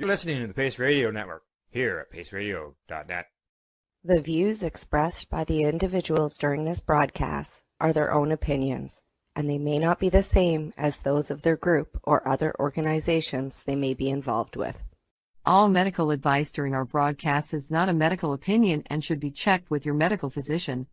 You're listening to the Pace Radio Network here at paceradio.net. The views expressed by the individuals during this broadcast are their own opinions, and they may not be the same as those of their group or other organizations they may be involved with. All medical advice during our broadcast is not a medical opinion and should be checked with your medical physician.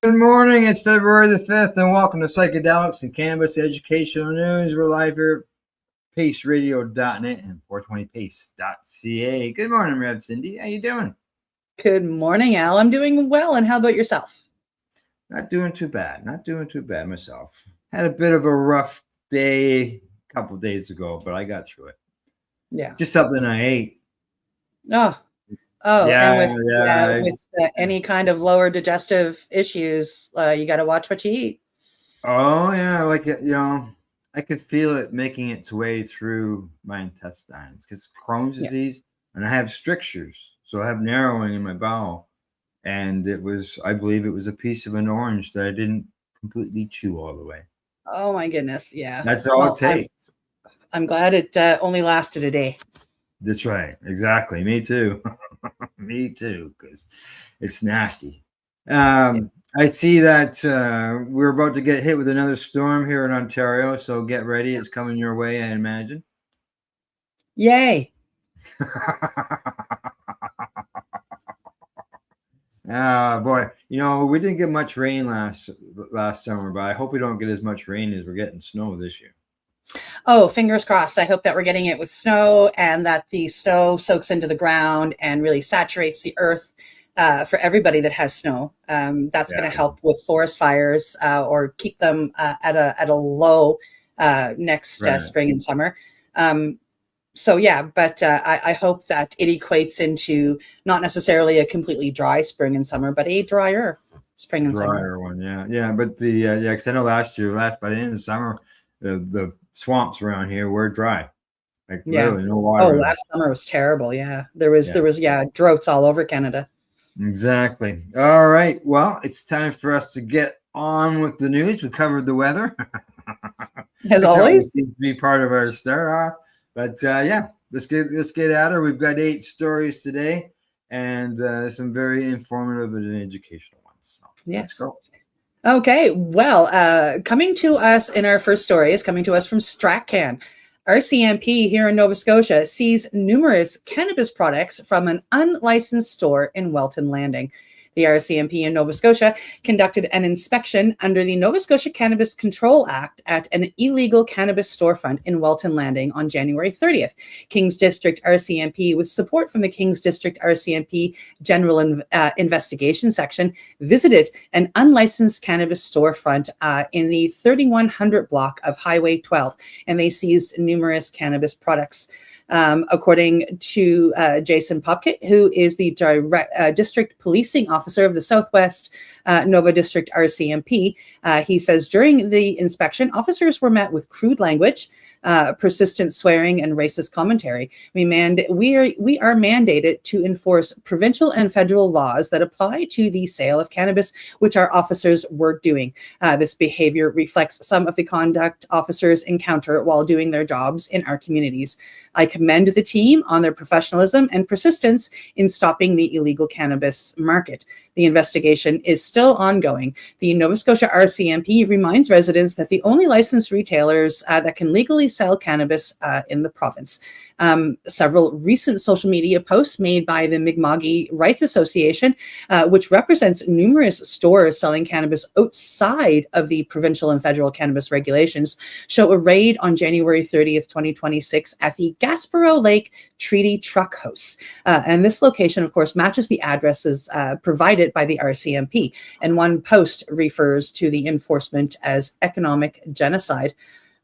Good morning, it's February the 5th, and welcome to Psychedelics and Cannabis Educational News. We're live here at paceradio.net and 420pace.ca. Good morning, Rev Cindy. How you doing? Good morning, Al. I'm doing well, and how about yourself? Not doing too bad. Not doing too bad myself. Had a bit of a rough day a couple of days ago, but I got through it. Yeah. Just something I ate. And with any kind of lower digestive issues, you got to watch what you eat. Oh, yeah. Like, I could feel it making its way through my intestines because Crohn's disease, and I have strictures. So I have narrowing in my bowel. And I believe it was a piece of an orange that I didn't completely chew all the way. Oh, my goodness. Yeah. That's all it takes. I'm glad it only lasted a day. That's right. Exactly. Me too. Me too, because it's nasty. I see that we're about to get hit with another storm here in Ontario, so get ready. It's coming your way, I imagine. Yay. Boy, we didn't get much rain last summer, but I hope we don't get as much rain as we're getting snow this year. Oh, fingers crossed. I hope that we're getting it with snow and that the snow soaks into the ground and really saturates the earth for everybody that has snow. That's going to help with forest fires or keep them at a low next spring and summer. I hope that it equates into not necessarily a completely dry spring and summer, but a drier spring and summer. Drier one, yeah. But because I know by the end of the summer, the swamps around here were dry, literally no water. Oh, last summer was terrible. Yeah, there was droughts all over Canada. Exactly. All right, well, it's time for us to get on with the news. We covered the weather as always. Seems to be part of our start off, but let's get at her. We've got 8 stories today and some very informative and educational ones. So let's go. Okay, well, coming to us in our first story is coming to us from StratCan. RCMP here in Nova Scotia sees numerous cannabis products from an unlicensed store in Welton Landing. The RCMP in Nova Scotia conducted an inspection under the Nova Scotia Cannabis Control Act at an illegal cannabis storefront in Welton Landing on January 30th. Kings District RCMP, with support from the Kings District RCMP General Investigation Section, visited an unlicensed cannabis storefront in the 3100 block of Highway 12, and they seized numerous cannabis products. According to Jason Popkett, who is the district policing officer of the Southwest Nova District RCMP, he says during the inspection, officers were met with crude language, persistent swearing, and racist commentary. We are mandated to enforce provincial and federal laws that apply to the sale of cannabis, which our officers were doing. This behavior reflects some of the conduct officers encounter while doing their jobs in our communities. I commend the team on their professionalism and persistence in stopping the illegal cannabis market. The investigation is still ongoing. The Nova Scotia RCMP reminds residents that the only licensed retailers that can legally sell cannabis in the province. Several recent social media posts made by the Mi'kma'ki Rights Association, which represents numerous stores selling cannabis outside of the provincial and federal cannabis regulations, show a raid on January 30th, 2026 at the Gaspereau Lake Treaty Truck House. And this location, of course, matches the addresses provided by the RCMP. And one post refers to the enforcement as economic genocide.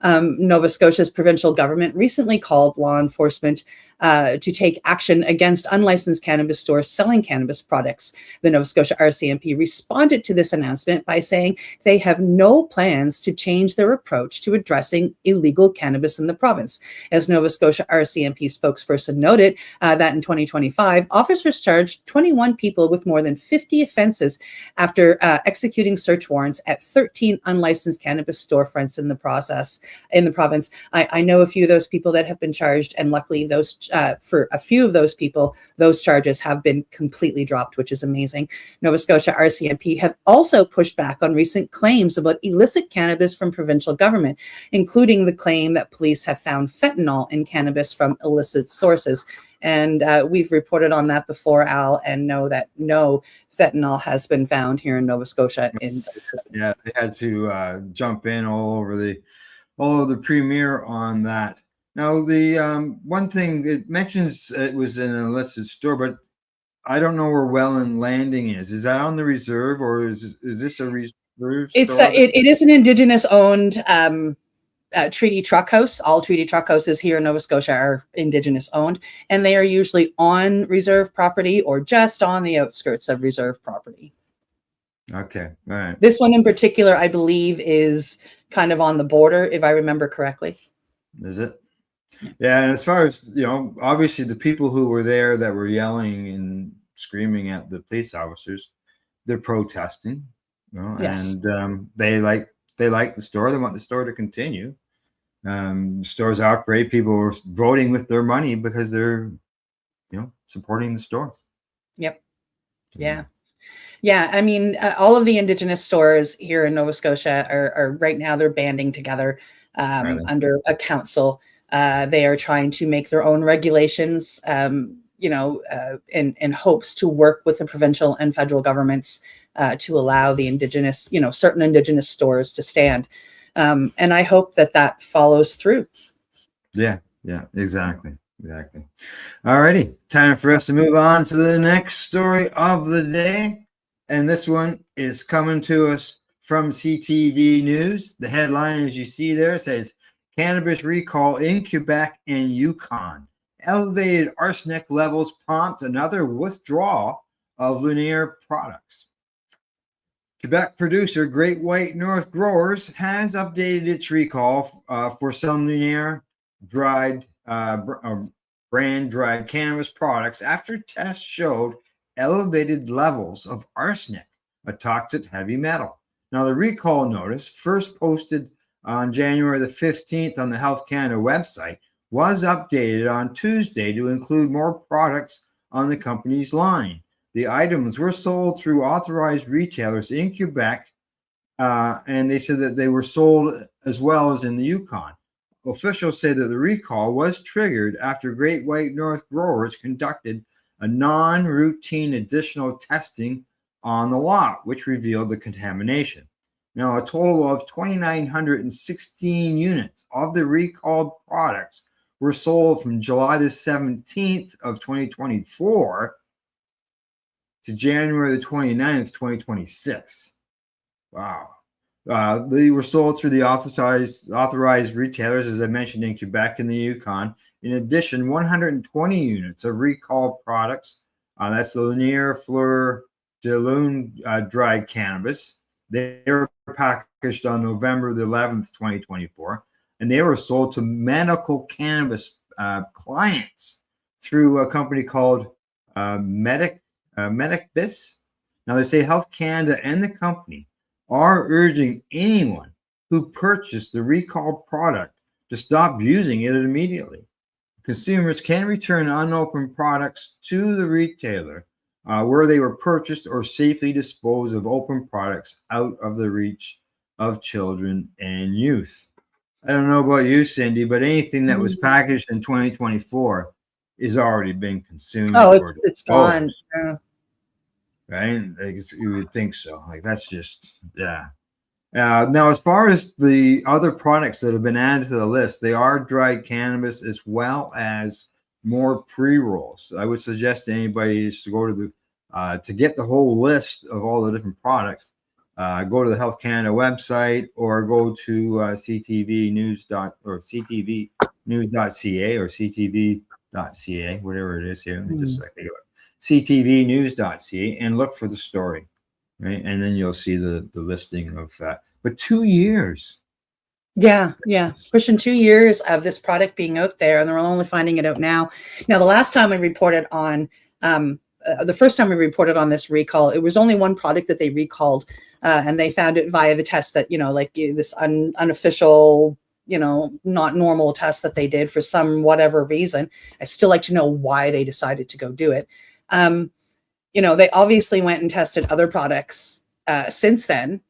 Nova Scotia's provincial government recently called law enforcement to take action against unlicensed cannabis stores selling cannabis products. The Nova Scotia RCMP responded to this announcement by saying they have no plans to change their approach to addressing illegal cannabis in the province. As Nova Scotia RCMP spokesperson noted, that in 2025, officers charged 21 people with more than 50 offenses after executing search warrants at 13 unlicensed cannabis storefronts in the province. I know a few of those people that have been charged, and luckily those for a few of those people, those charges have been completely dropped, which is amazing. Nova Scotia RCMP have also pushed back on recent claims about illicit cannabis from provincial government, including the claim that police have found fentanyl in cannabis from illicit sources. And we've reported on that before, Al, and know that no fentanyl has been found here in Nova Scotia. Yeah, they had to jump in all over the premiere on that. Now, the one thing it mentions it was in an illicit store, but I don't know where Welland Landing is. Is that on the reserve, or is this a reserve store? It is an Indigenous owned treaty truck house. All treaty truck houses here in Nova Scotia are Indigenous owned, and they are usually on reserve property or just on the outskirts of reserve property. Okay, all right. This one in particular, I believe, is kind of on the border, if I remember correctly. Is it? Yeah, and as far as, obviously the people who were there that were yelling and screaming at the police officers, they're protesting, Yes. And they like the store. They want the store to continue. Stores operate. People are voting with their money because they're, supporting the store. Yep. Yeah. Yeah. I mean, all of the Indigenous stores here in Nova Scotia are right now, they're banding together under a council. They are trying to make their own regulations, in hopes to work with the provincial and federal governments to allow the Indigenous, certain Indigenous stores to stand. And I hope that follows through. Yeah, exactly. All righty. Time for us to move on to the next story of the day. And this one is coming to us from CTV News. The headline, as you see there, says, Cannabis recall in Quebec and Yukon. Elevated arsenic levels prompt another withdrawal of Lunaire products. Quebec producer Great White North Growers has updated its recall for some Lunaire brand dried cannabis products after tests showed elevated levels of arsenic, a toxic heavy metal. Now, the recall notice, first posted on January the 15th on the Health Canada website, was updated on Tuesday to include more products on the company's line. The items were sold through authorized retailers in Quebec, and they said that they were sold as well as in the Yukon. Officials say that the recall was triggered after Great White North Growers conducted a non-routine additional testing on the lot, which revealed the contamination. Now, a total of 2,916 units of the recalled products were sold from July the 17th of 2024 to January the 29th, 2026. Wow. They were sold through the authorized retailers, as I mentioned, in Quebec and the Yukon. In addition, 120 units of recalled products, that's the Lunaire Fleur de Lune dried cannabis. They were packaged on November the 11th, 2024, and they were sold to medical cannabis clients through a company called Medicbis. Now, they say Health Canada and the company are urging anyone who purchased the recalled product to stop using it immediately. Consumers can return unopened products to the retailer where they were purchased or safely dispose of open products out of the reach of children and youth. I don't know about you, Cindy, but anything that was packaged in 2024 is already been consumed. Oh, it's gone. Yeah. Right? You would think so. That's just, yeah. Now, as far as the other products that have been added to the list, they are dried cannabis as well as more pre-rolls. I would suggest to anybody is to go to the to get the whole list of all the different products. go to the Health Canada website or go to ctvnews.ca or ctv.ca, whatever it is here. Just like ctvnews.ca and look for the story, right? And then you'll see the listing of that. But 2 years. Yeah, pushing 2 years of this product being out there, and they're only finding it out now. Now, the last time we reported on, the first time we reported on this recall, it was only one product that they recalled, and they found it via the test that, like this unofficial, not normal test that they did for some whatever reason. I still like to know why they decided to go do it. They obviously went and tested other products since then.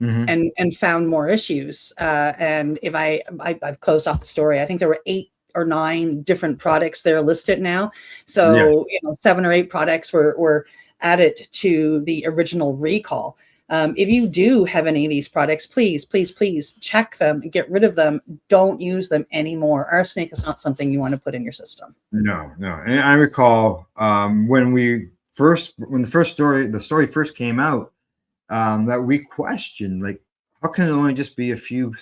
Mm-hmm. and found more issues. And if I've closed off the story, I think there were 8 or 9 different products that are listed now. So, 7 or 8 products were added to the original recall. If you do have any of these products, please check them, get rid of them. Don't use them anymore. Arsenic is not something you want to put in your system. No. And I recall when the story first came out, that we questioned, like, how can it only just be a few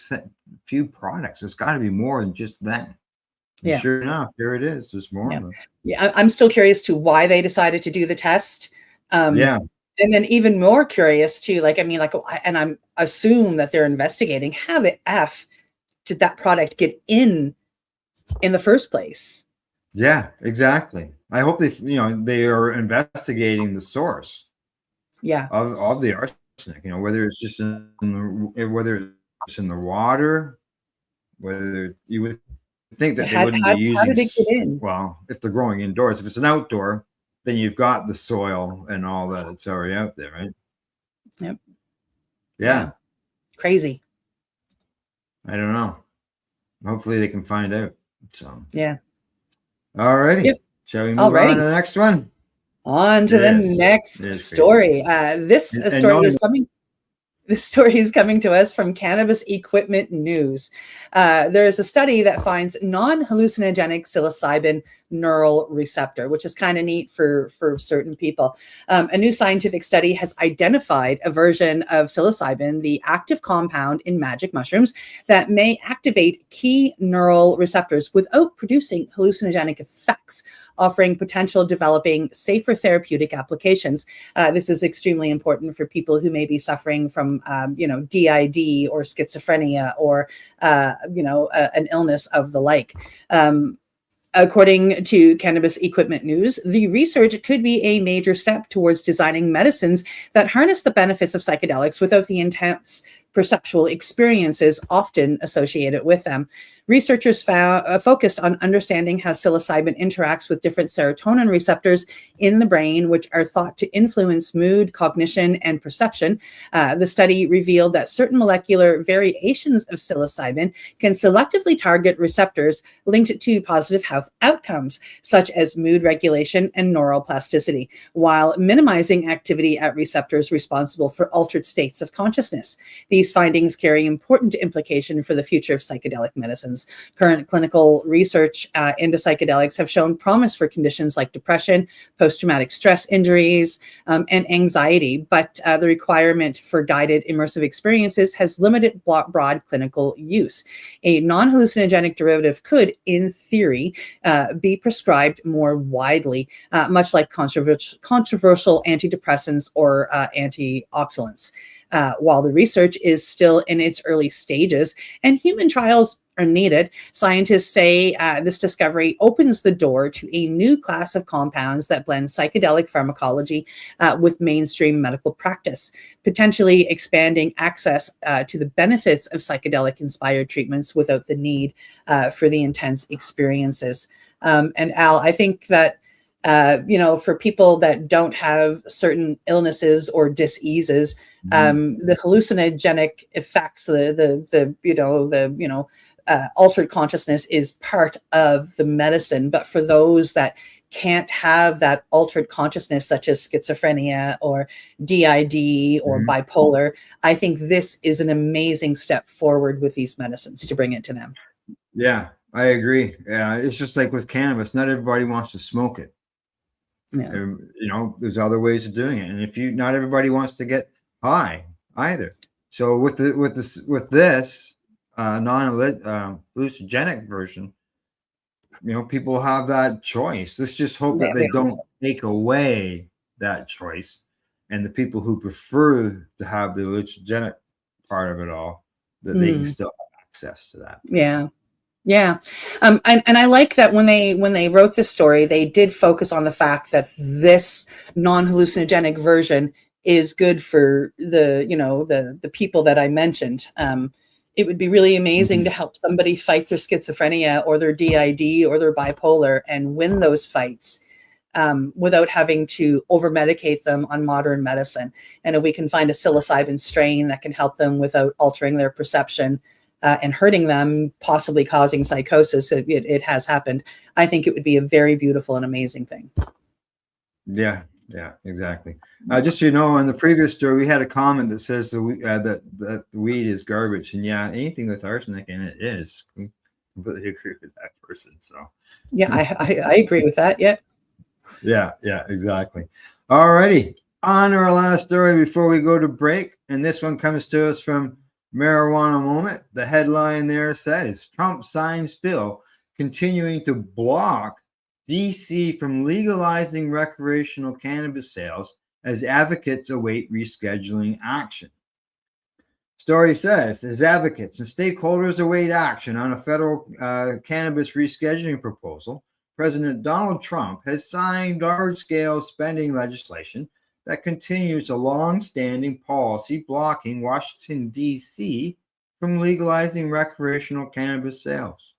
products? It's got to be more than just that. Yeah. Sure enough, here it is. There's more of them. Yeah, I'm still curious to why they decided to do the test. And then even more curious too, and I'm assume that they're investigating how the F did that product get in the first place. Yeah, exactly. I hope they are investigating the source. Yeah, of the arsenic, whether it's just in the water, whether you would think that they wouldn't be using. How did it get in? Well, if they're growing indoors, if it's an outdoor, then you've got the soil and all that. It's already out there, right? Yep. Yeah. Crazy. I don't know. Hopefully they can find out. So. Yeah. All righty. Yep. Shall we move on to the next one? On to the next story. This story is coming to us from Cannabis Equipment News. There is a study that finds non-hallucinogenic psilocybin neural receptor, which is kind of neat for certain people. A new scientific study has identified a version of psilocybin, the active compound in magic mushrooms, that may activate key neural receptors without producing hallucinogenic effects, offering potential developing safer therapeutic applications. This is extremely important for people who may be suffering from, DID or schizophrenia or, an illness of the like. According to Cannabis Equipment News, the research could be a major step towards designing medicines that harness the benefits of psychedelics without the intense perceptual experiences often associated with them. Researchers focused on understanding how psilocybin interacts with different serotonin receptors in the brain, which are thought to influence mood, cognition, and perception. The study revealed that certain molecular variations of psilocybin can selectively target receptors linked to positive health outcomes, such as mood regulation and neuroplasticity, while minimizing activity at receptors responsible for altered states of consciousness. These findings carry important implication for the future of psychedelic medicines. Current clinical research into psychedelics have shown promise for conditions like depression, post-traumatic stress injuries, and anxiety, but the requirement for guided immersive experiences has limited broad clinical use. A non-hallucinogenic derivative could, in theory, be prescribed more widely, much like controversial antidepressants or antioxidants. While the research is still in its early stages and human trials are needed, scientists say this discovery opens the door to a new class of compounds that blend psychedelic pharmacology with mainstream medical practice, potentially expanding access to the benefits of psychedelic-inspired treatments without the need for the intense experiences. And Al, I think that for people that don't have certain illnesses or diseases, the hallucinogenic effects, altered consciousness is part of the medicine. But for those that can't have that altered consciousness, such as schizophrenia or DID or bipolar, I think this is an amazing step forward with these medicines to bring it to them. Yeah, I agree. Yeah, it's just like with cannabis. Not everybody wants to smoke it. Yeah. There's other ways of doing it. And not everybody wants to get high. either. So with this non-hallucinogenic version, people have that choice. Let's just hope that they don't take away that choice, and the people who prefer to have the hallucinogenic part of it all, that they can still have access to that. Yeah. And I like that when they wrote this story, they did focus on the fact that this non-hallucinogenic version is good for the people that I mentioned. It would be really amazing to help somebody fight their schizophrenia or their DID or their bipolar and win those fights without having to over-medicate them on modern medicine. And if we can find a psilocybin strain that can help them without altering their perception and hurting them, possibly causing psychosis, it has happened, I think it would be a very beautiful and amazing thing. Yeah, exactly. Just so you know, in the previous story, we had a comment that says that the weed is garbage, and anything with arsenic in it is. I completely agree with that person. So yeah, I agree with that. Yeah, exactly. All righty, on to our last story before we go to break, and this one comes to us from Marijuana Moment. The headline there says Trump signs bill continuing to block DC from legalizing recreational cannabis sales as advocates await rescheduling action. Story says, as advocates and stakeholders await action on a federal cannabis rescheduling proposal, President Donald Trump has signed large-scale spending legislation that continues a long-standing policy blocking Washington, D.C. from legalizing recreational cannabis sales.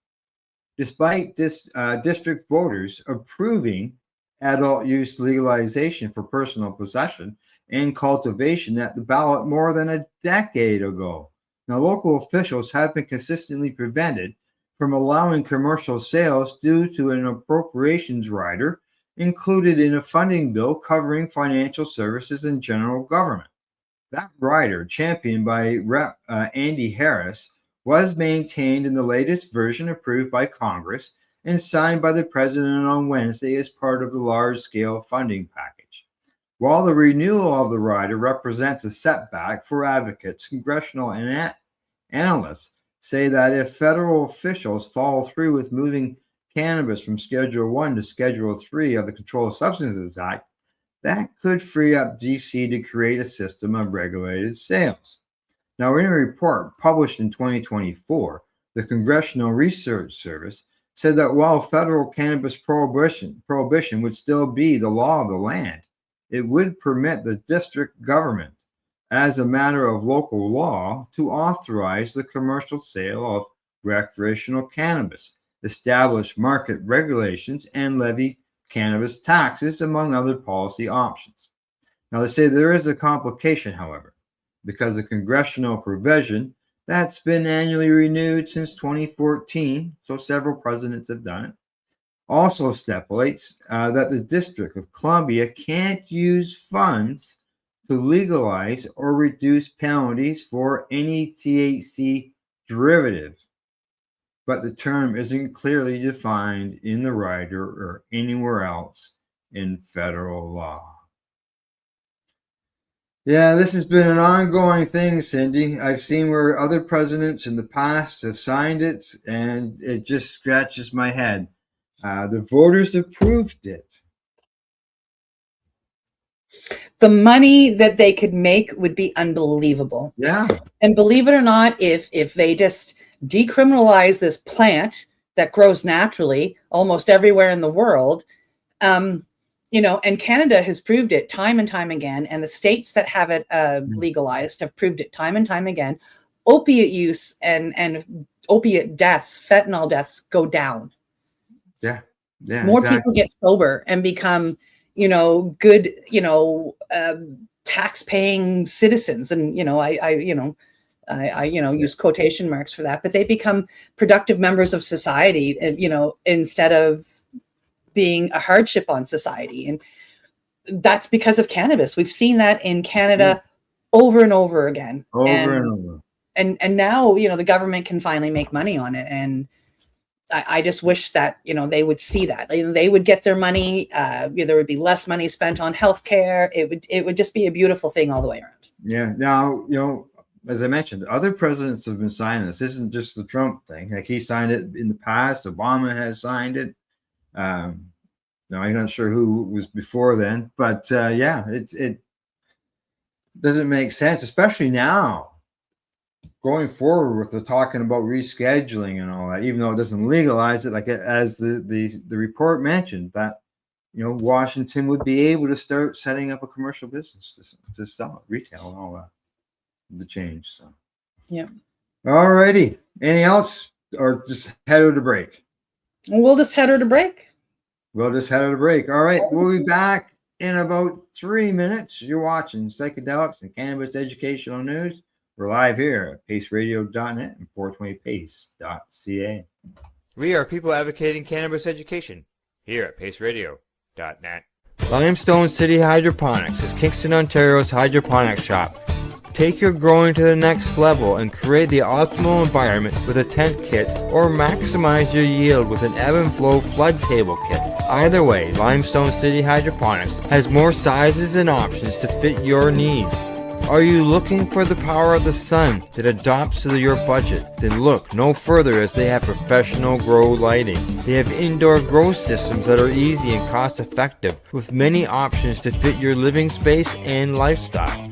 Despite this district voters approving adult use legalization for personal possession and cultivation at the ballot more than a decade ago. Now, local officials have been consistently prevented from allowing commercial sales due to an appropriations rider included in a funding bill covering financial services and general government. That rider, championed by Rep. Andy Harris, was maintained in the latest version approved by Congress and signed by the president on Wednesday as part of the large-scale funding package. While the renewal of the rider represents a setback for advocates, congressional analysts say that if federal officials follow through with moving cannabis from Schedule 1 to Schedule 3 of the Controlled Substances Act, that could free up D.C. to create a system of regulated sales. Now, in a report published in 2024, the Congressional Research Service said that while federal cannabis prohibition would still be the law of the land, it would permit the district government, as a matter of local law, to authorize the commercial sale of recreational cannabis, establish market regulations, and levy cannabis taxes, among other policy options. Now, they say there is a complication, however, because the congressional provision that's been annually renewed since 2014, so several presidents have done it, also stipulates that the District of Columbia can't use funds to legalize or reduce penalties for any THC derivative, but the term isn't clearly defined in the rider or anywhere else in federal law. Yeah, this has been an ongoing thing, Cindy. I've seen where other presidents in the past have signed it, and it just scratches my head. The voters approved it. The money that they could make would be unbelievable. Yeah. And believe it or not, if they just decriminalize this plant that grows naturally almost everywhere in the world, and Canada has proved it time and time again, and the states that have it legalized have proved it time and time again. Opiate use and opiate deaths, fentanyl deaths go down. Yeah. More people get sober and become, good, tax-paying citizens. And, I use quotation marks for that, but they become productive members of society, instead of being a hardship on society. And that's because of cannabis. We've seen that in Canada over and over again. And now, the government can finally make money on it. And I just wish that, they would see that. They would get their money. There would be less money spent on healthcare. It would just be a beautiful thing all the way around. Yeah. Now, as I mentioned, other presidents have been signing this. This isn't just the Trump thing. Like he signed it in the past. Obama has signed it. Now I'm not sure who was before then, but it doesn't make sense, especially now going forward with the talking about rescheduling and all that. Even though it doesn't legalize it, like as the report mentioned, that Washington would be able to start setting up a commercial business to sell it, retail and all that. The change. So yeah. All righty. Anything else, or just head her to break? We'll just head her to break. We'll just head her to break. All right. We'll be back in about 3 minutes. You're watching Psychedelics and Cannabis Educational News. We're live here at paceradio.net and 420pace.ca. We are people advocating cannabis education here at paceradio.net. Limestone City Hydroponics is Kingston, Ontario's hydroponics shop. Take your growing to the next level and create the optimal environment with a tent kit, or maximize your yield with an ebb and flow flood table kit. Either way, Limestone City Hydroponics has more sizes and options to fit your needs. Are you looking for the power of the sun that adapts to your budget? Then look no further, as they have professional grow lighting. They have indoor grow systems that are easy and cost effective, with many options to fit your living space and lifestyle.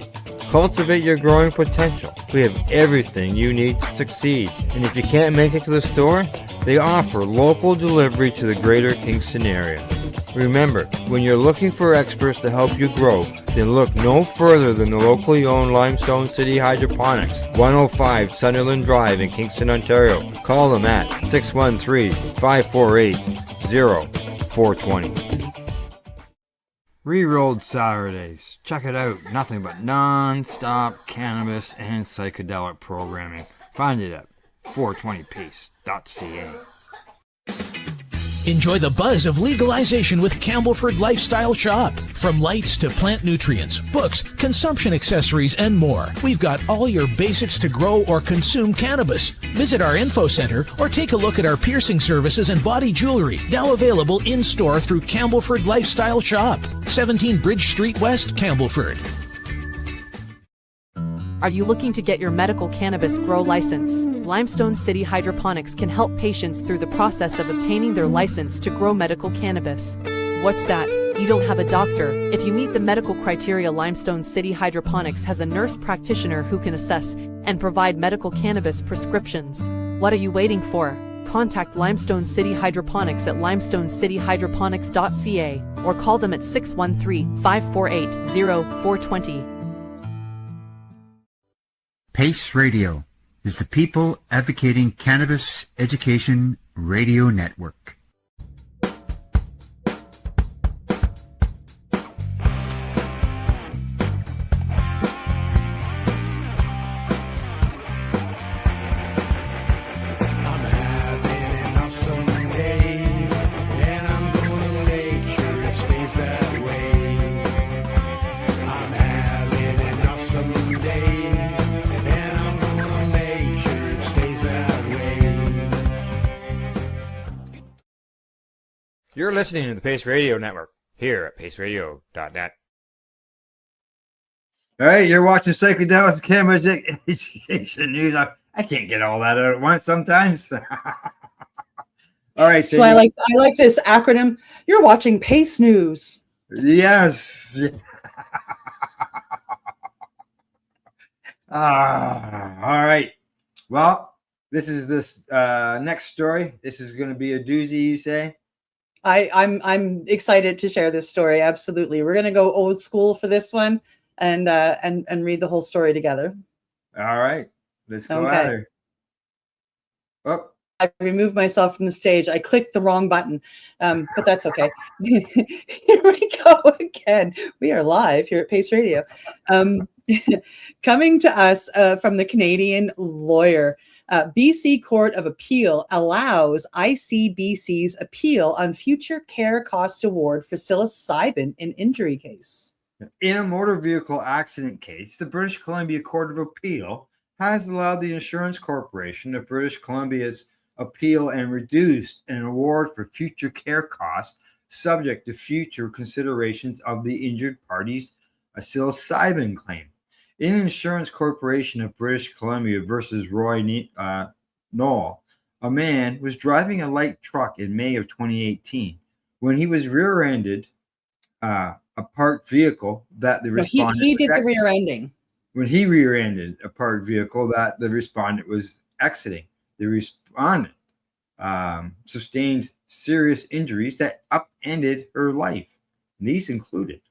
Cultivate your growing potential. We have everything you need to succeed. And if you can't make it to the store, they offer local delivery to the greater Kingston area. Remember, when you're looking for experts to help you grow, then look no further than the locally owned Limestone City Hydroponics, 105 Sunderland Drive in Kingston, Ontario. Call them at 613-548-0420. Rerolled Saturdays. Check it out. Nothing but non-stop cannabis and psychedelic programming. Find it at 420pace.ca. Enjoy the buzz of legalization with Campbellford Lifestyle Shop. From lights to plant nutrients, books, consumption accessories, and more. We've got all your basics to grow or consume cannabis. Visit our info center or take a look at our piercing services and body jewelry, now available in-store through Campbellford Lifestyle Shop, 17 Bridge Street West, Campbellford. Are you looking to get your medical cannabis grow license? Limestone City Hydroponics can help patients through the process of obtaining their license to grow medical cannabis. What's that? You don't have a doctor? If you meet the medical criteria, Limestone City Hydroponics has a nurse practitioner who can assess and provide medical cannabis prescriptions. What are you waiting for? Contact Limestone City Hydroponics at limestonecityhydroponics.ca or call them at 613-548-0420. PACE Radio is the People Advocating Cannabis Education Radio Network. You're listening to the Pace Radio Network here at paceradio.net. All right, you're watching Psychedelics Cannabis Education News. I can't get all that out at once sometimes. All right, so I like this acronym. You're watching Pace News. Yes. All right. Well, this is this next story. This is going to be a doozy, you say? I'm excited to share this story. Absolutely. We're going to go old school for this one and read the whole story together. All right. Let's go at her. Oh. I removed myself from the stage. I clicked the wrong button, but that's okay. Here we go again. We are live here at Pace Radio. Coming to us from the Canadian Lawyer. BC Court of Appeal allows ICBC's appeal on future care cost award for psilocybin in injury case. In a motor vehicle accident case, the British Columbia Court of Appeal has allowed the Insurance Corporation of British Columbia's appeal and reduced an award for future care costs subject to future considerations of the injured party's psilocybin claim. In Insurance Corporation of British Columbia versus Roy Knoll, a man was driving a light truck in May of 2018 when he was rear-ended a parked vehicle that the respondent he did the rear ending. When he rear-ended a parked vehicle that the respondent was exiting, the respondent sustained serious injuries that upended her life. And these included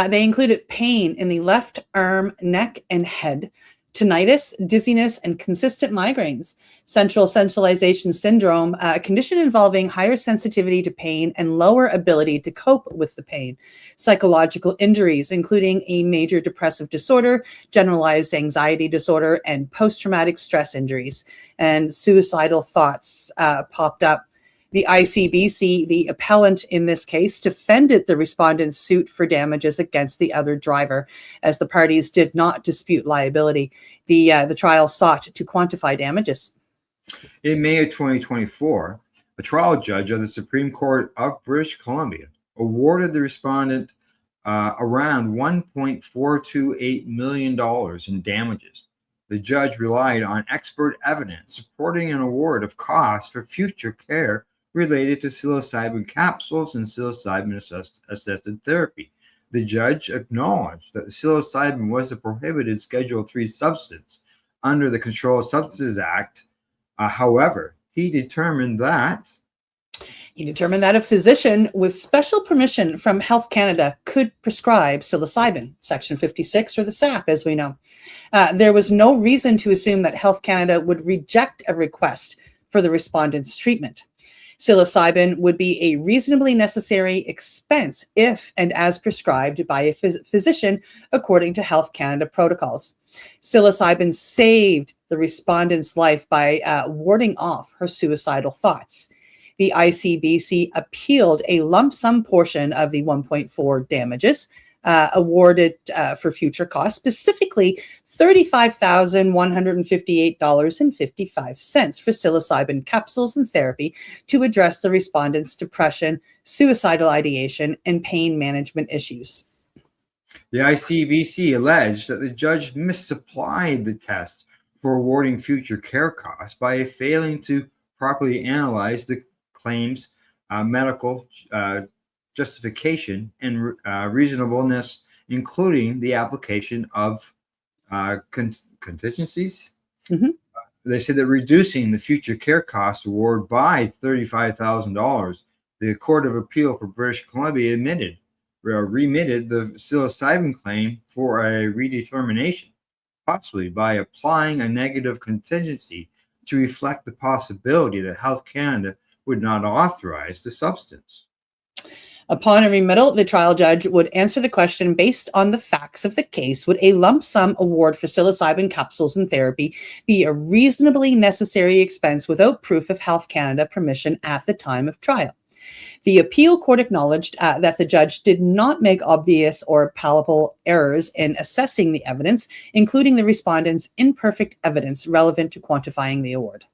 They included pain in the left arm, neck, and head, tinnitus, dizziness, and consistent migraines, central centralization syndrome, a condition involving higher sensitivity to pain and lower ability to cope with the pain, psychological injuries, including a major depressive disorder, generalized anxiety disorder, and post-traumatic stress injuries, and suicidal thoughts popped up. The ICBC, the appellant in this case, defended the respondent's suit for damages against the other driver, as the parties did not dispute liability. The trial sought to quantify damages. In May of 2024, a trial judge of the Supreme Court of British Columbia awarded the respondent around $1.428 million in damages. The judge relied on expert evidence supporting an award of costs for future care related to psilocybin capsules and psilocybin-assisted therapy. The judge acknowledged that psilocybin was a prohibited Schedule III substance under the Controlled Substances Act. However, he determined that a physician with special permission from Health Canada could prescribe psilocybin, Section 56, or the SAP, as we know. There was no reason to assume that Health Canada would reject a request for the respondent's treatment. Psilocybin would be a reasonably necessary expense if and as prescribed by a physician according to Health Canada protocols. Psilocybin saved the respondent's life by warding off her suicidal thoughts. The ICBC appealed a lump sum portion of the 1.4 damages awarded for future costs, specifically $35,158.55 for psilocybin capsules and therapy to address the respondent's depression, suicidal ideation, and pain management issues. The ICBC alleged that the judge misapplied the test for awarding future care costs by failing to properly analyze the claim's medical justification and reasonableness, including the application of contingencies. Mm-hmm. They said that reducing the future care cost award by $35,000, the Court of Appeal for British Columbia remitted the psilocybin claim for a redetermination, possibly by applying a negative contingency to reflect the possibility that Health Canada would not authorize the substance. Upon a remittal, the trial judge would answer the question based on the facts of the case. Would a lump sum award for psilocybin capsules and therapy be a reasonably necessary expense without proof of Health Canada permission at the time of trial? The appeal court acknowledged that the judge did not make obvious or palpable errors in assessing the evidence, including the respondent's imperfect evidence relevant to quantifying the award.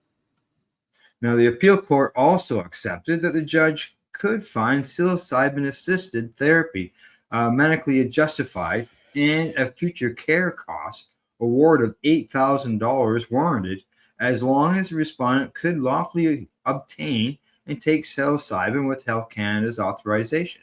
Now, the appeal court also accepted that the judge could find psilocybin-assisted therapy medically justified and a future care cost award of $8,000 warranted as long as the respondent could lawfully obtain and take psilocybin with Health Canada's authorization.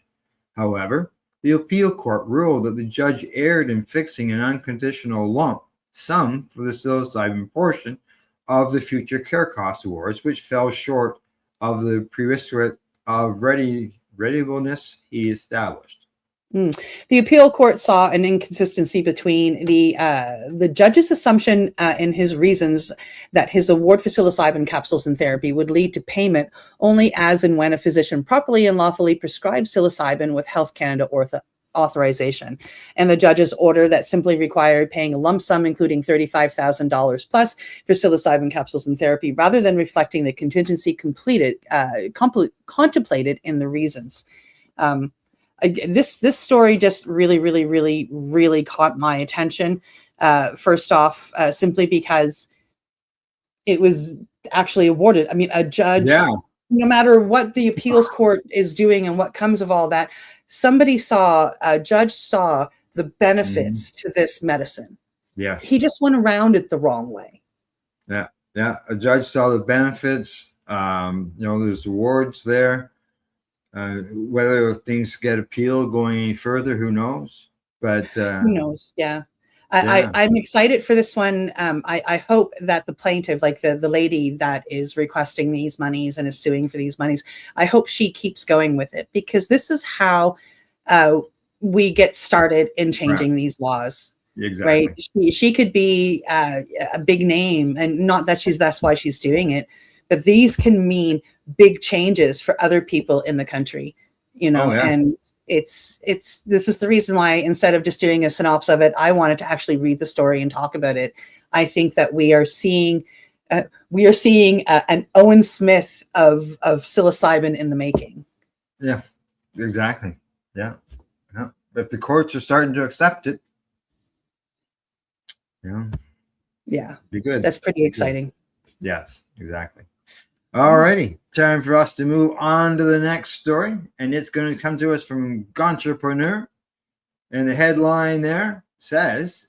However, the appeal court ruled that the judge erred in fixing an unconditional lump sum for the psilocybin portion of the future care cost awards, which fell short of the prerequisite of reasonableness he established. The appeal court saw an inconsistency between the judge's assumption in his reasons that his award for psilocybin capsules and therapy would lead to payment only as and when a physician properly and lawfully prescribes psilocybin with Health Canada authorization, and the judge's order that simply required paying a lump sum, including $35,000 plus for psilocybin capsules and therapy, rather than reflecting the contingency contemplated in the reasons. This story just really caught my attention. First off, simply because it was actually awarded. I mean, a judge, no matter what the appeals court is doing and what comes of all that, a judge saw the benefits to this medicine. Yes. He just went around it the wrong way. Yeah. Yeah. A judge saw the benefits. There's awards there. Whether things get appealed going any further, who knows? But who knows? Yeah. Yeah. I'm excited for this one. I hope that the plaintiff, like the lady that is requesting these monies and is suing for these monies, I hope she keeps going with it, because this is how we get started in changing these laws. Exactly. Right? She could be a big name, and not that that's why she's doing it, but these can mean big changes for other people in the country. And this is the reason why, instead of just doing a synopsis of it, I wanted to actually read the story and talk about it. I think that we are seeing an Owen Smith of psilocybin in the making. Yeah, exactly. Yeah. If the courts are starting to accept it, yeah, be good. That's pretty exciting. Yes, exactly. All righty, time for us to move on to the next story, and it's going to come to us from Entrepreneur, and the headline there says,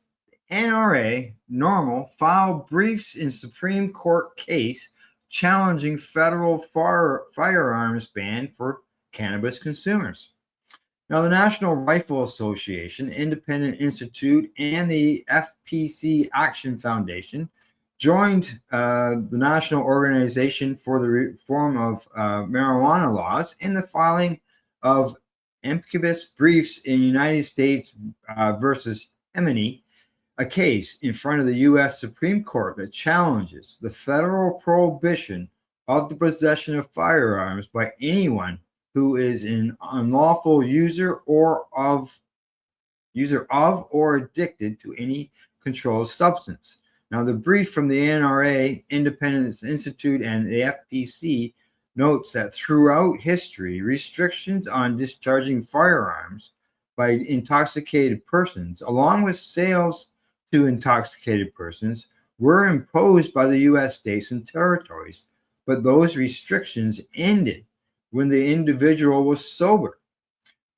NRA Normal file briefs in Supreme Court case challenging federal firearms ban for cannabis consumers. Now, the National Rifle Association, Independent Institute, and the FPC Action Foundation joined the National Organization for the Reform of Marijuana Laws in the filing of amicus briefs in United States versus Hemeny, a case in front of the U.S. Supreme Court that challenges the federal prohibition of the possession of firearms by anyone who is an unlawful user of or addicted to any controlled substance. Now, the brief from the NRA, Independence Institute, and the FPC notes that throughout history, restrictions on discharging firearms by intoxicated persons, along with sales to intoxicated persons, were imposed by the U.S. states and territories, but those restrictions ended when the individual was sober.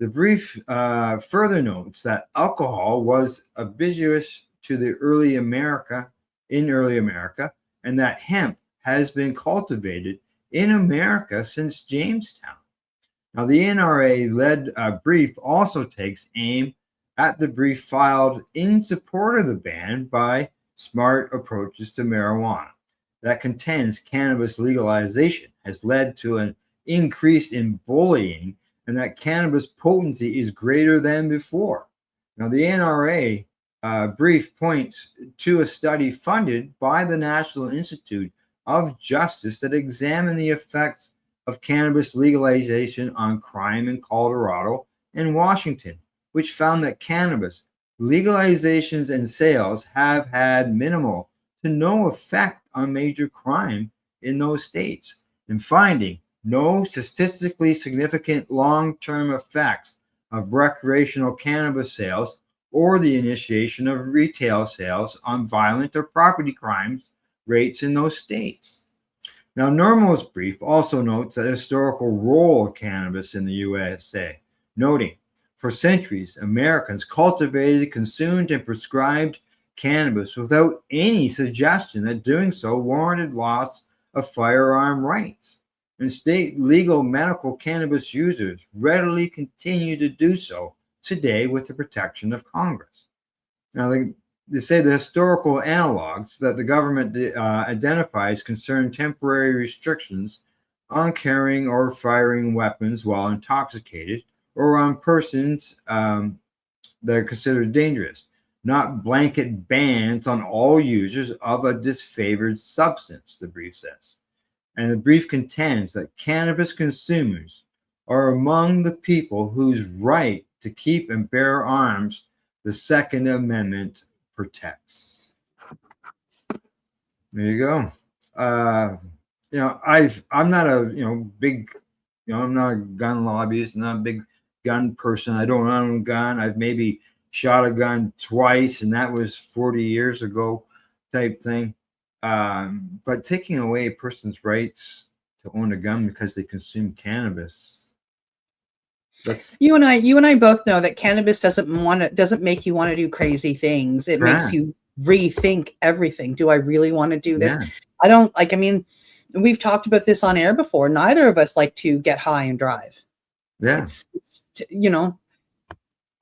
The brief further notes that alcohol was ubiquitous to the early America, and that hemp has been cultivated in America since Jamestown. Now, the NRA-led brief also takes aim at the brief filed in support of the ban by Smart Approaches to Marijuana that contends cannabis legalization has led to an increase in bullying and that cannabis potency is greater than before. Now, the NRA brief points to a study funded by the National Institute of Justice that examined the effects of cannabis legalization on crime in Colorado and Washington, which found that cannabis legalizations and sales have had minimal to no effect on major crime in those states, and finding no statistically significant long-term effects of recreational cannabis sales or the initiation of retail sales on violent or property crimes rates in those states. Now, Normal's brief also notes the historical role of cannabis in the USA, noting, for centuries, Americans cultivated, consumed, and prescribed cannabis without any suggestion that doing so warranted loss of firearm rights. And state legal medical cannabis users readily continue to do so today with the protection of Congress. Now, they say the historical analogs that the government identifies concern temporary restrictions on carrying or firing weapons while intoxicated or on persons that are considered dangerous, not blanket bans on all users of a disfavored substance, the brief says. And the brief contends that cannabis consumers are among the people whose right to keep and bear arms the Second Amendment protects. There you go. I'm not a big, I'm not a gun lobbyist, not a big gun person. I don't own a gun. I've maybe shot a gun twice, and that was 40 years ago, type thing. But taking away a person's rights to own a gun because they consume cannabis, That's You and I both know that cannabis doesn't make you want to do crazy things. It makes you rethink everything. Do I really want to do this? Yeah. I don't like, I mean, we've talked about this on air before. Neither of us like to get high and drive. Yeah. It's you know,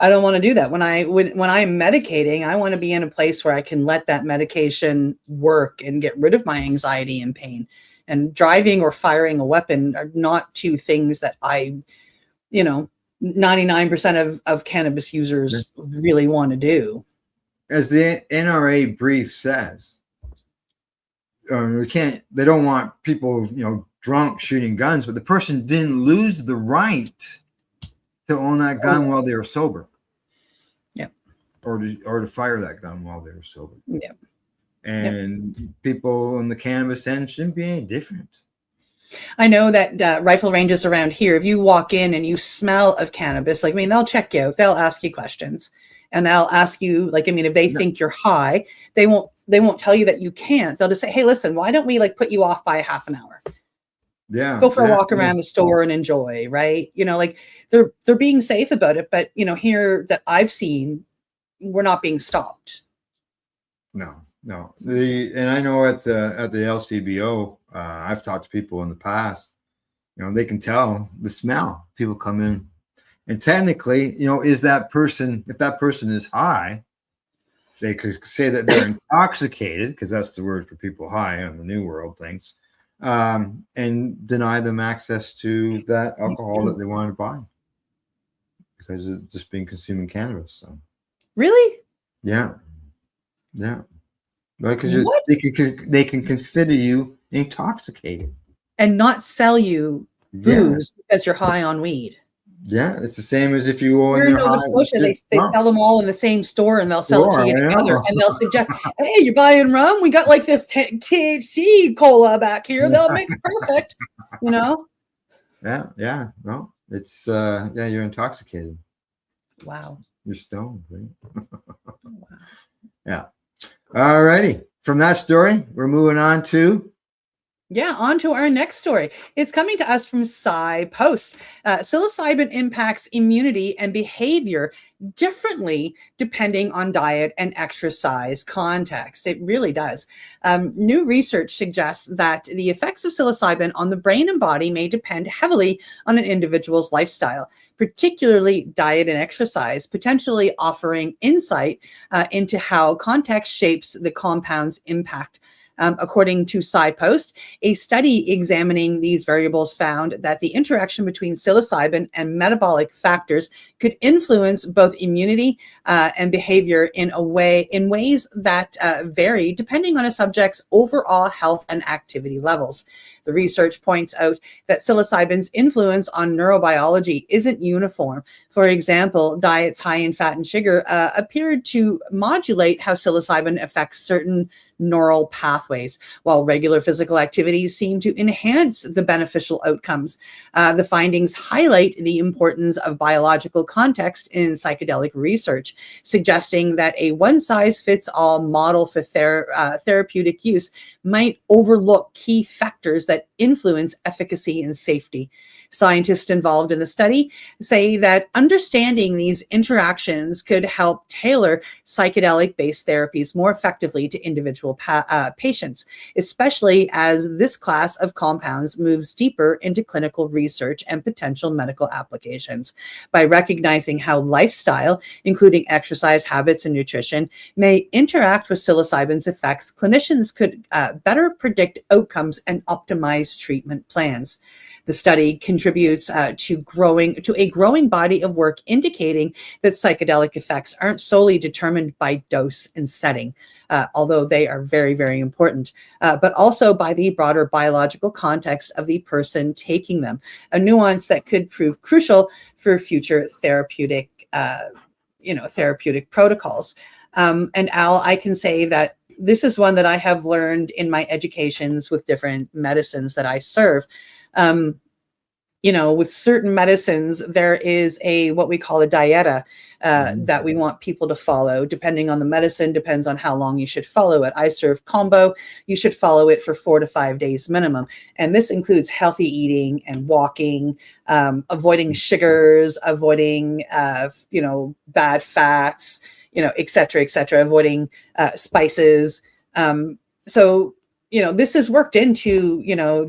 I don't want to do that. When I'm medicating, I want to be in a place where I can let that medication work and get rid of my anxiety and pain. And driving or firing a weapon are not two things that 99% of cannabis users really want to do. As the NRA brief says, they don't want people, drunk shooting guns, but the person didn't lose the right to own that gun while they were sober. Yeah. Or to fire that gun while they were sober. Yeah. And people in the cannabis end shouldn't be any different. I know that rifle ranges around here, if you walk in and you smell of cannabis, they'll check you out. They'll ask you questions, and they'll ask you, if they think you're high, they won't tell you that you can't. They'll just say, hey, listen, why don't we put you off by a half an hour? Yeah. Go for a walk around the store and enjoy, right? They're being safe about it, but here that I've seen, we're not being stopped. No. And I know at the LCBO, I've talked to people in the past, they can tell the smell. People come in, and technically, if that person is high, they could say that they're intoxicated, because that's the word for people high on the New World things, and deny them access to that alcohol that they want to buy because it's just been consuming cannabis. So really, yeah. Because they can consider you intoxicated and not sell you booze because you're high on weed. Yeah, it's the same as if you go in Nova Scotia, they sell them all in the same store, and they'll sell it to you together, and they'll suggest, hey, you're buying rum? We got this THC cola back here. They'll mix perfect, Yeah. No, it's you're intoxicated. Wow. You're stoned, right? Wow. Yeah. All righty. From that story, we're moving on to our next story. It's coming to us from Psy-Post. Psilocybin impacts immunity and behavior differently depending on diet and exercise context. It really does. New research suggests that the effects of psilocybin on the brain and body may depend heavily on an individual's lifestyle, particularly diet and exercise, potentially offering insight into how context shapes the compound's impact. According to Psy-Post, a study examining these variables found that the interaction between psilocybin and metabolic factors could influence both immunity and behavior in ways that vary depending on a subject's overall health and activity levels. The research points out that psilocybin's influence on neurobiology isn't uniform. For example, diets high in fat and sugar appeared to modulate how psilocybin affects certain neural pathways, while regular physical activities seem to enhance the beneficial outcomes. The findings highlight the importance of biological context in psychedelic research, suggesting that a one-size-fits-all model for therapeutic use might overlook key factors that influence efficacy and safety. Scientists involved in the study say that understanding these interactions could help tailor psychedelic-based therapies more effectively to individual patients, especially as this class of compounds moves deeper into clinical research and potential medical applications. By recognizing how lifestyle, including exercise habits and nutrition, may interact with psilocybin's effects, clinicians could better predict outcomes and optimize treatment plans. The study contributes to a growing body of work indicating that psychedelic effects aren't solely determined by dose and setting, although they are very, very important, but also by the broader biological context of the person taking them, a nuance that could prove crucial for future therapeutic protocols. And Al, I can say that this is one that I have learned in my educations with different medicines that I serve. with certain medicines, there is what we call a dieta that we want people to follow. Depending on the medicine, depends on how long you should follow it. I serve combo. You should follow it for 4 to 5 days minimum. And this includes healthy eating and walking, avoiding sugars, avoiding, bad fats, et cetera, avoiding spices. So this is worked into,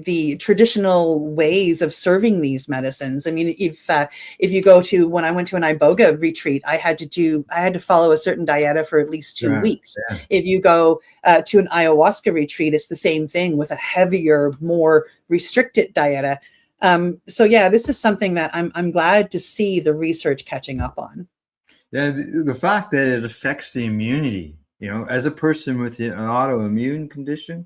the traditional ways of serving these medicines. I mean, if you go to, when I went to an iboga retreat, I had to follow a certain dieta for at least 2 weeks. Yeah. If you go to an ayahuasca retreat, it's the same thing with a heavier, more restricted dieta. So yeah, this is something that I'm glad to see the research catching up on. Yeah, the fact that it affects the immunity, as a person with an autoimmune condition,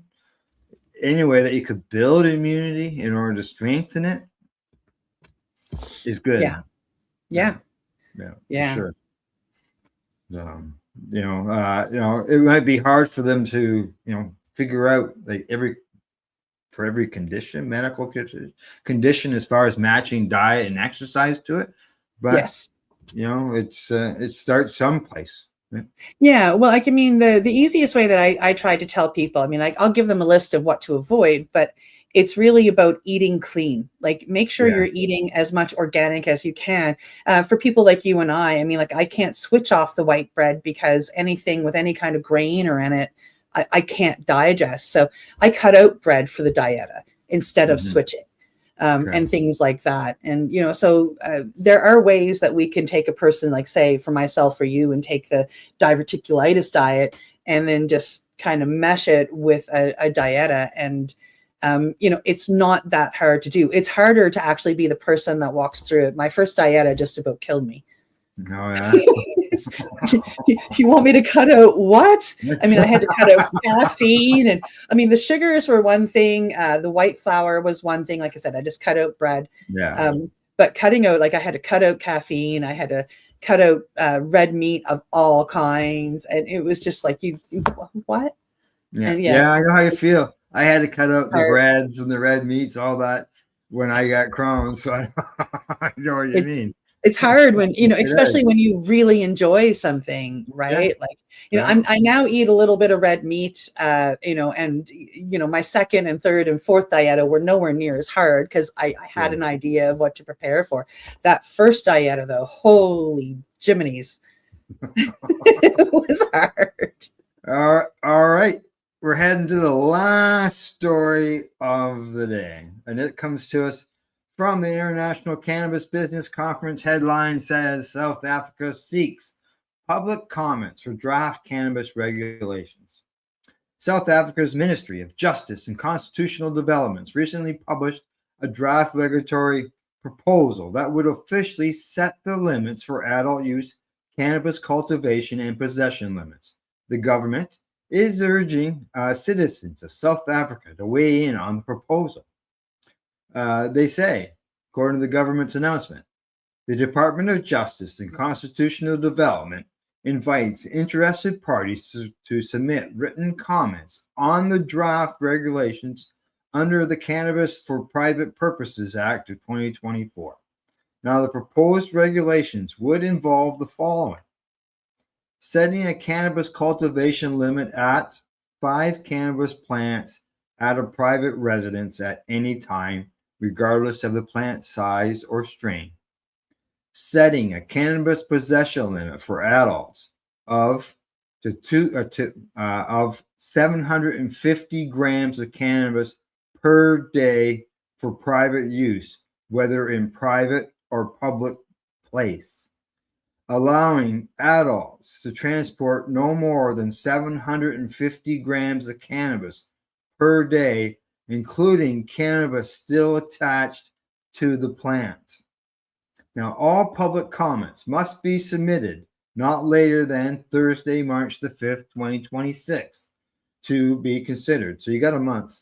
any way that you could build immunity in order to strengthen it is good. Yeah. For sure. It might be hard for them to, figure out like for every condition, medical condition, as far as matching diet and exercise to it. But yes, it starts someplace. Yeah, well, the easiest way that I try to tell people, I'll give them a list of what to avoid, but it's really about eating clean. Like, make sure you're eating as much organic as you can. For people like you and I I can't switch off the white bread because anything with any kind of grain or in it, I can't digest. So I cut out bread for the dieta instead of switching. And things like that. And, so there are ways that we can take a person, like, say, for myself or you, and take the diverticulitis diet and then just kind of mesh it with a dieta. And, it's not that hard to do. It's harder to actually be the person that walks through it. My first dieta just about killed me. Oh, yeah. You want me to cut out what? I had to cut out caffeine, and the sugars were one thing. The white flour was one thing. Like I said, I just cut out bread. Yeah. But cutting out, I had to cut out caffeine. I had to cut out red meat of all kinds, and it was just like, what? Yeah. Yeah, I know how you feel. I had to cut out the breads and the red meats, all that, when I got Crohn's. So I know what you mean. It's hard when, especially when you really enjoy something, right? Yeah. I now eat a little bit of red meat, and, my second and third and fourth dieta were nowhere near as hard because I had an idea of what to prepare for. That first dieta, though, holy jiminies, it was hard. All right. We're heading to the last story of the day, and it comes to us from the International Cannabis Business Conference. Headline says South Africa seeks public comments for draft cannabis regulations. South Africa's Ministry of Justice and Constitutional Developments recently published a draft regulatory proposal that would officially set the limits for adult use cannabis cultivation and possession limits. The government is urging citizens of South Africa to weigh in on the proposal. They say, according to the government's announcement, the Department of Justice and Constitutional Development invites interested parties to submit written comments on the draft regulations under the Cannabis for Private Purposes Act of 2024. Now, the proposed regulations would involve the following: setting a cannabis cultivation limit at 5 cannabis plants at a private residence at any time, regardless of the plant size or strain. Setting a cannabis possession limit for adults of 750 grams of cannabis per day for private use, whether in private or public place. Allowing adults to transport no more than 750 grams of cannabis per day, including cannabis still attached to the plant. Now, all public comments must be submitted not later than Thursday, March the 5th, 2026, to be considered. So you got a month.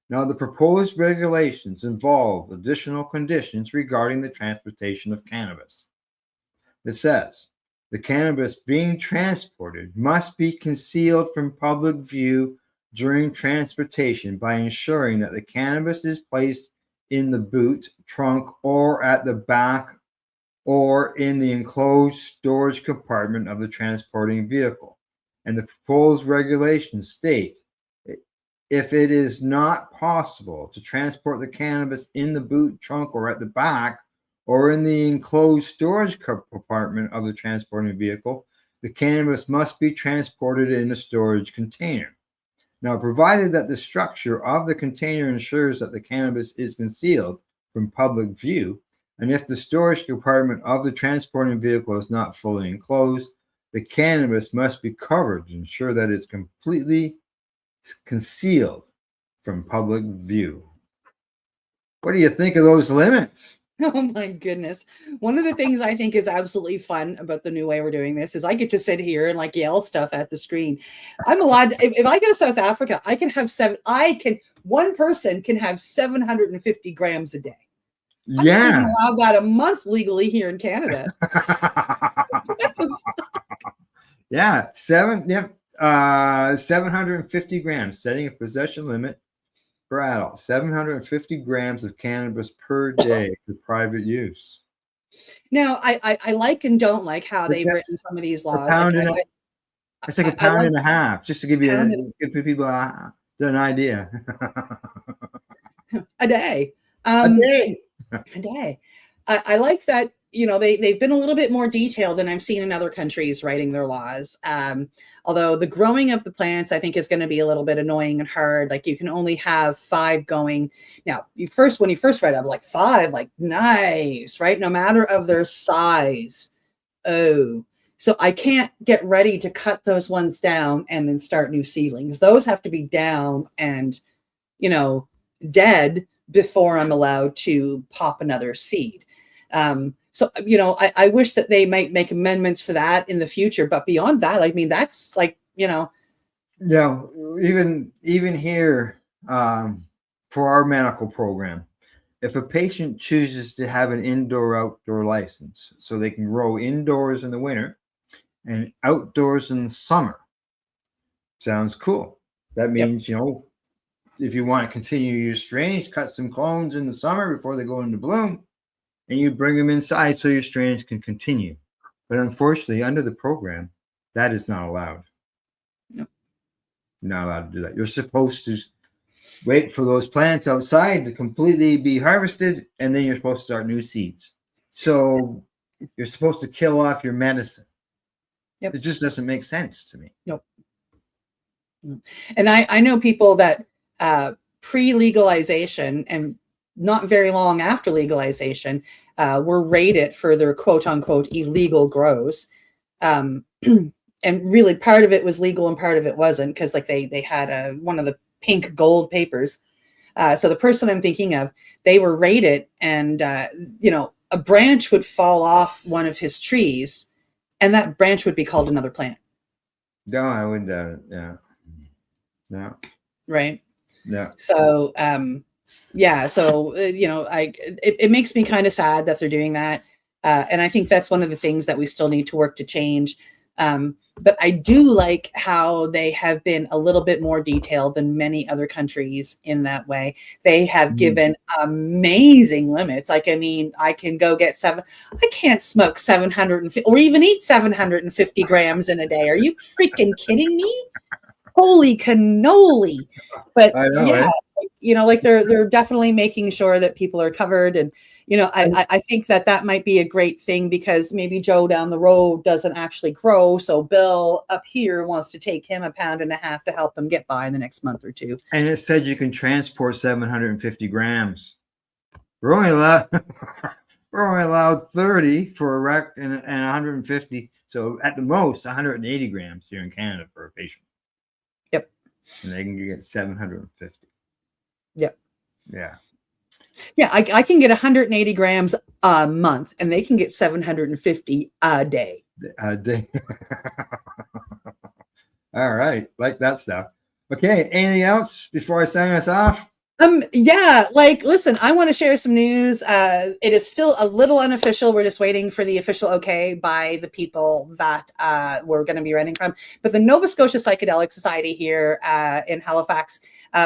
Now, the proposed regulations involve additional conditions regarding the transportation of cannabis. It says the cannabis being transported must be concealed from public view during transportation by ensuring that the cannabis is placed in the boot, trunk, or at the back or in the enclosed storage compartment of the transporting vehicle. And the proposed regulations state, if it is not possible to transport the cannabis in the boot, trunk, or at the back, or in the enclosed storage compartment of the transporting vehicle, the cannabis must be transported in a storage container. Now, provided that the structure of the container ensures that the cannabis is concealed from public view, and if the storage compartment of the transporting vehicle is not fully enclosed, the cannabis must be covered to ensure that it's completely concealed from public view. What do you think of those limits? Oh my goodness. One of the things I think is absolutely fun about the new way we're doing this is I get to sit here and like yell stuff at the screen. I'm allowed, if I go to South Africa, I can have one person can have 750 grams a day. Yeah. I'm allowed that a month legally here in Canada. Yeah. 750 grams, setting a possession limit for adults, 750 grams of cannabis per day for private use. Now, I like and don't like how they've written some of these laws. It's like a pound and a half, just to give people an idea. A day. A day. A day. I like that, they've been a little bit more detailed than I've seen in other countries writing their laws. Although the growing of the plants, I think, is going to be a little bit annoying and hard. Like you can only have 5 going. Now, when you first read it, I'm like 5, like nice, right? No matter of their size. Oh, so I can't get ready to cut those ones down and then start new seedlings. Those have to be down and, dead before I'm allowed to pop another seed. So, I wish that they might make amendments for that in the future, but beyond that, I mean, that's like, Yeah, even here, for our medical program, if a patient chooses to have an indoor-outdoor license, so they can grow indoors in the winter and outdoors in the summer, sounds cool. That means, if you want to continue your strains, cut some clones in the summer before they go into bloom, and you bring them inside so your strains can continue. But unfortunately, under the program, that is not allowed. No. Not allowed to do that. You're supposed to wait for those plants outside to completely be harvested, and then you're supposed to start new seeds. So you're supposed to kill off your medicine. Yep. It just doesn't make sense to me. Nope. And I know people that pre-legalization and not very long after legalization were rated for their quote unquote illegal grows. And really part of it was legal and part of it wasn't, because like they had one of the pink gold papers. So the person I'm thinking of, they were rated and, a branch would fall off one of his trees and that branch would be called another plant. No, I wouldn't. Yeah. No. Right. Yeah. So, so, it makes me kind of sad that they're doing that. And I think that's one of the things that we still need to work to change. But I do like how they have been a little bit more detailed than many other countries in that way. They have given amazing limits. Like, I mean, I can go get I can't smoke 750 or even eat 750 grams in a day. Are you freaking kidding me? Holy cannoli. But I know, yeah, right? like they're definitely making sure that people are covered. And, I think that might be a great thing, because maybe Joe down the road doesn't actually grow. So Bill up here wants to take him 1.5 pounds to help him get by in the next month or two. And it said you can transport 750 grams. We're only allowed 30 for a rec and 150. So at the most 180 grams here in Canada for a patient. Yep. And they can get 750. Yep. Yeah. Yeah, I can get 180 grams a month, and they can get 750 a day. A day. All right. Like that stuff. Okay. Anything else before I sign us off? Yeah, like, listen, I want to share some news. It is still a little unofficial. We're just waiting for the official okay by the people that we're going to be renting from. But the Nova Scotia Psychedelic Society here in Halifax,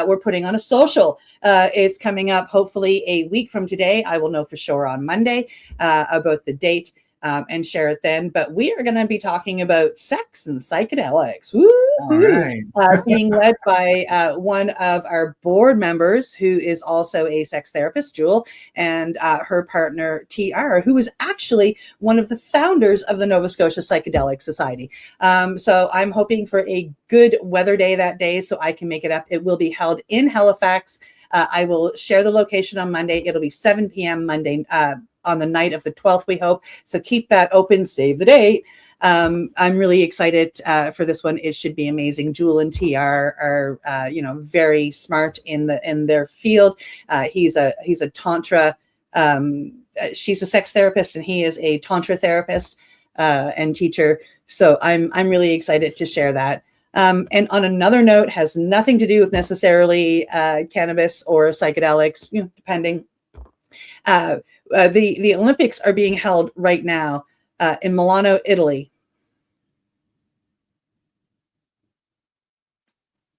we're putting on a social. It's coming up hopefully a week from today. I will know for sure on Monday about the date. And share it then. But we are going to be talking about sex and psychedelics. Woo! All right. Being led by one of our board members, who is also a sex therapist, Jewel, and her partner, TR, who is actually one of the founders of the Nova Scotia Psychedelic Society. So I'm hoping for a good weather day that day so I can make it up. It will be held in Halifax. I will share the location on Monday. It'll be 7 p.m. Monday on the night of the 12th, we hope. So keep that open, save the date. I'm really excited for this one. It should be amazing. Jewel and TR are very smart in their field. He's a tantra. She's a sex therapist, and he is a tantra therapist and teacher. So I'm really excited to share that. And on another note, has nothing to do with necessarily cannabis or psychedelics, depending. The Olympics are being held right now in Milano, Italy.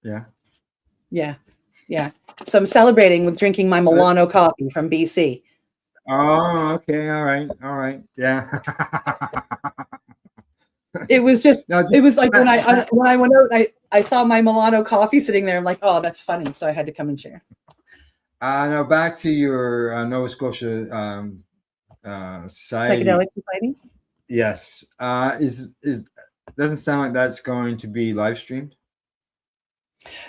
Yeah. So I'm celebrating with drinking my Milano coffee from BC. Oh, okay. All right. Yeah. It was it was like when I went out, I saw my Milano coffee sitting there. I'm like, oh, that's funny. So I had to come and share. Now back to your Nova Scotia society. Psychedelic Society? Yes. Doesn't sound like that's going to be live streamed.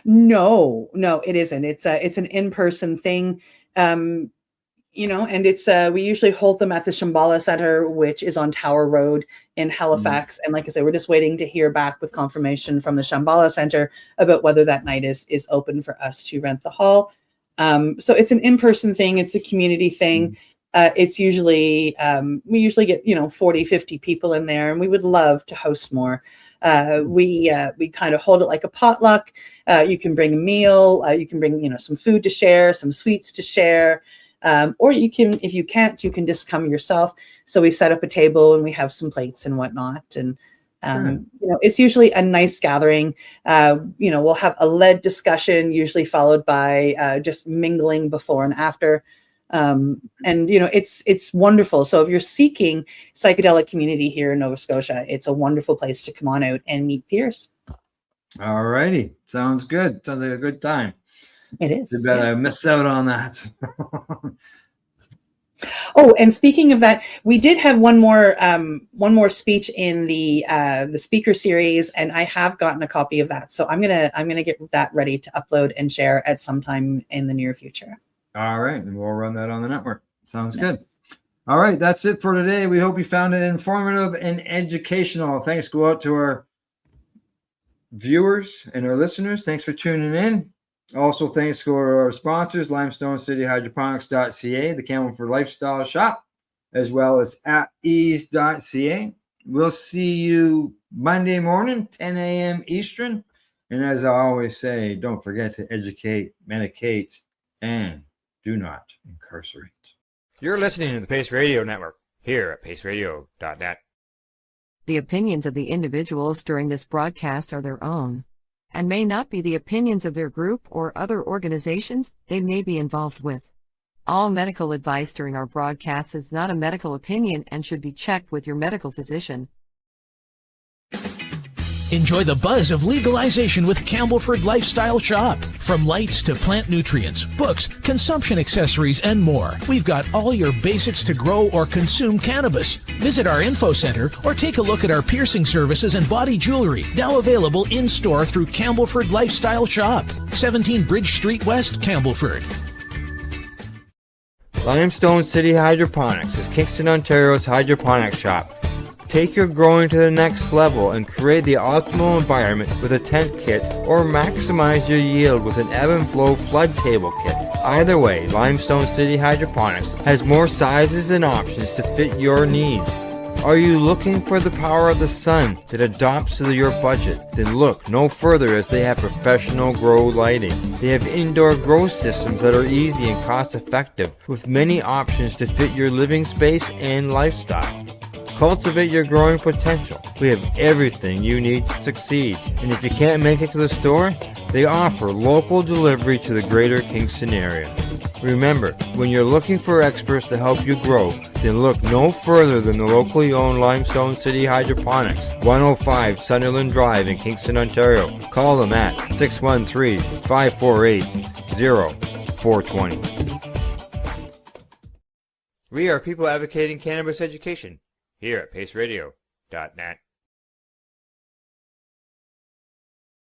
No, it isn't. It's an in-person thing. And it's we usually hold them at the Shambhala Center, which is on Tower Road in Halifax. And like I said, we're just waiting to hear back with confirmation from the Shambhala Center about whether that night is open for us to rent the hall. So it's an in-person thing. It's a community thing. It's usually, we usually get, 40, 50 people in there, and we would love to host more. We kind of hold it like a potluck. You can bring a meal, you can bring, some food to share, some sweets to share. Or you can, if you can't, you can just come yourself. So we set up a table and we have some plates and whatnot. And, it's usually a nice gathering. We'll have a lead discussion, usually followed by just mingling before and after. It's wonderful. So if you're seeking psychedelic community here in Nova Scotia, it's a wonderful place to come on out and meet peers. All righty. Sounds good. Sounds like a good time. It is. Too bad I missed out on that. Oh, and speaking of that, we did have one more speech in the speaker series, and I have gotten a copy of that. So I'm gonna get that ready to upload and share at some time in the near future. All right, and we'll run that on the network. Sounds good. All right, that's it for today. We hope you found it informative and educational. Thanks go out to our viewers and our listeners. Thanks for tuning in. Also, thanks to our sponsors, Limestone City Hydroponics.ca, the Campbellford Lifestyle Shop, as well as At-Eze.ca. We'll see you Monday morning, 10 a.m. Eastern. And as I always say, don't forget to educate, medicate, and do not incarcerate. You're listening to the Pace Radio Network here at paceradio.net. The opinions of the individuals during this broadcast are their own, and may not be the opinions of their group or other organizations they may be involved with. All medical advice during our broadcast is not a medical opinion and should be checked with your medical physician. Enjoy the buzz of legalization with Campbellford Lifestyle Shop. From lights to plant nutrients, books, consumption accessories, and more. We've got all your basics to grow or consume cannabis. Visit our info center or take a look at our piercing services and body jewelry, now available in-store through Campbellford Lifestyle Shop, 17 Bridge Street West, Campbellford. Limestone City Hydroponics is Kingston, Ontario's hydroponics shop. Take your growing to the next level and create the optimal environment with a tent kit, or maximize your yield with an ebb and flow flood table kit. Either way, Limestone City Hydroponics has more sizes and options to fit your needs. Are you looking for the power of the sun that adapts to your budget? Then look no further, as they have professional grow lighting. They have indoor grow systems that are easy and cost effective, with many options to fit your living space and lifestyle. Cultivate your growing potential. We have everything you need to succeed. And if you can't make it to the store, they offer local delivery to the greater Kingston area. Remember, when you're looking for experts to help you grow, then look no further than the locally owned Limestone City Hydroponics, 105 Sunderland Drive in Kingston, Ontario. Call them at 613-548-0420. We are people advocating cannabis education here at paceradio.net.